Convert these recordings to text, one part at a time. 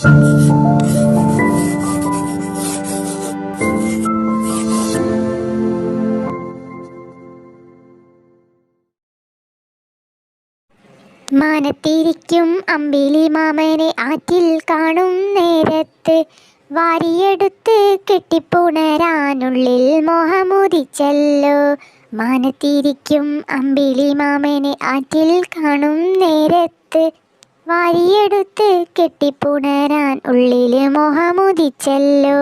മാനത്തിരിക്കും അമ്പിളി മാമനെ ആറ്റിൽ കാണും നേരത്ത് വാരിയെടുത്ത് കെട്ടിപ്പുണരാനുള്ളിൽ മോഹമുദിച്ചല്ലോ. മാനത്തിരിക്കും അമ്പിളി മാമനെ ആറ്റിൽ കാണും നേരത്ത് വാരിയെടുത്ത് കെട്ടിപ്പുണരാൻ ഉള്ളിൽ മോഹമുദിച്ചല്ലോ.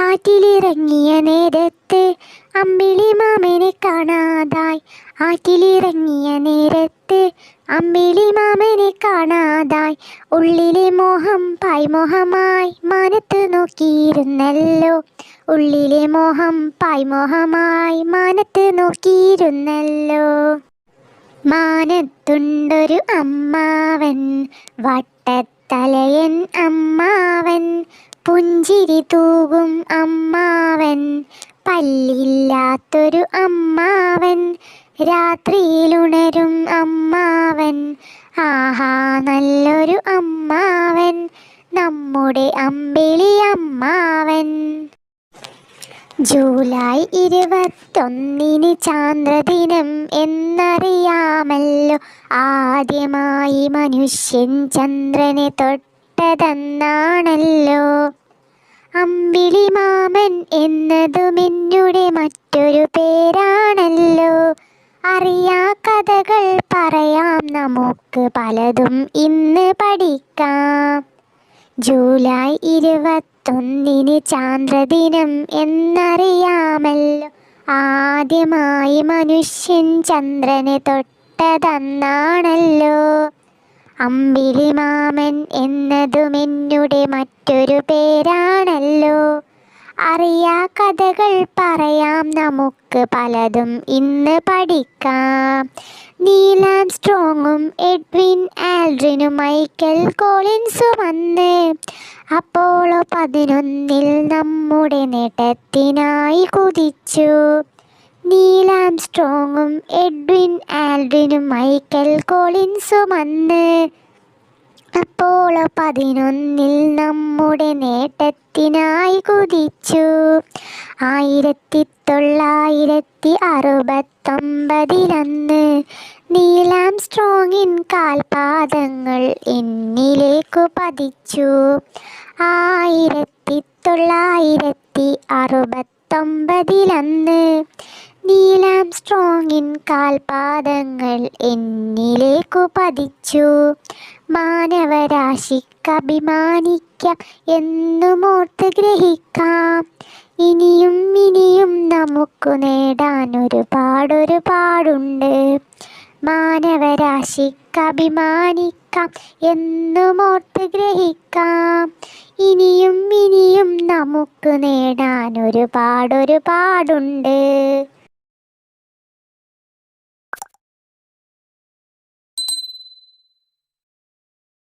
ആറ്റിലിറങ്ങിയ നേരത്ത് അമ്പിളി മാമനെ കാണാതായി. ആറ്റിലിറങ്ങിയ നേരത്ത് അമ്പിളി മാമനെ കാണാതായി. ഉള്ളിലെ മോഹം പായ്മോഹമായി മാനത്ത് നോക്കിയിരുന്നല്ലോ. ഉള്ളിലെ മോഹം പായ്മോഹമായി മാനത്ത് നോക്കിയിരുന്നല്ലോ. മാനത്തുണ്ടൊരു അമ്മാവൻ, വട്ടത്തലയൻ അമ്മാവൻ, പുഞ്ചിരി തൂകും അമ്മാവൻ, പല്ലില്ലാത്തൊരു അമ്മാവൻ, രാത്രിയിലുണരും അമ്മാവൻ. ആഹാ നല്ലൊരു അമ്മാവൻ, നമ്മുടെ അമ്പിളി അമ്മാവൻ. ജൂലൈ 21 ചാന്ദ്രദിനം എന്നറിയാമല്ലോ. ആദ്യമായി മനുഷ്യൻ ചന്ദ്രനെ തൊട്ടതെന്നാണല്ലോ. അമ്പിളി മാമൻ എന്നതുമെന്നുടെ മറ്റൊരു പേരാണല്ലോ. അറിയാ കഥകൾ പറയാം, നമുക്ക് പലതും ഇന്ന് പഠിക്കാം. ജൂലൈ 21 ചാന്ദ്രദിനം എന്നറിയാമല്ലോ. ആദ്യമായി മനുഷ്യൻ ചന്ദ്രനെ തൊട്ടതെന്നാണല്ലോ. അമ്പിളി മാമൻ എന്നതുമെന്നുടെ മറ്റൊരു പേരാണല്ലോ. അറിയാ കഥകൾ പറയാം, നമുക്ക് പലതും ഇന്ന് പഠിക്കാം. നീൽ ആംസ്ട്രോങ്ങും എഡ്വിൻ ആൽഡ്രിനും മൈക്കൽ കോളിൻസും വന്ന് അപ്പോളോ 11 നമ്മുടെ നേട്ടത്തിനായി കുതിച്ചു. നീൽ ആംസ്ട്രോങ്ങും എഡ്വിൻ ആൽഡ്രിനും മൈക്കൽ കോളിൻസും വന്ന് അപ്പോളോ 11 നമ്മുടെ നേട്ടത്തിനായി കുതിച്ചു. 1969 നീൽ ആംസ്ട്രോങ്ങിൻ കാൽപാദങ്ങൾ എന്നിലേക്കു പതിച്ചു. 1969 നീൽ ആംസ്ട്രോങ്ങിൻ കാൽപാദങ്ങൾ എന്നിലേക്കു പതിച്ചു. മാനവരാശിക്കഭിമാനിക്കാം, എന്നുമോർത്ത് ഗ്രഹിക്കാം. ഇനിയും ഇനിയും നമുക്ക് നേടാൻ ഒരുപാടുണ്ട്. മാനവരാശിക്കഭിമാനിക്കാം, എന്നുമോർത്ത് ഗ്രഹിക്കാം. ഇനിയും ഇനിയും നമുക്ക് നേടാൻ ഒരുപാടുണ്ട്.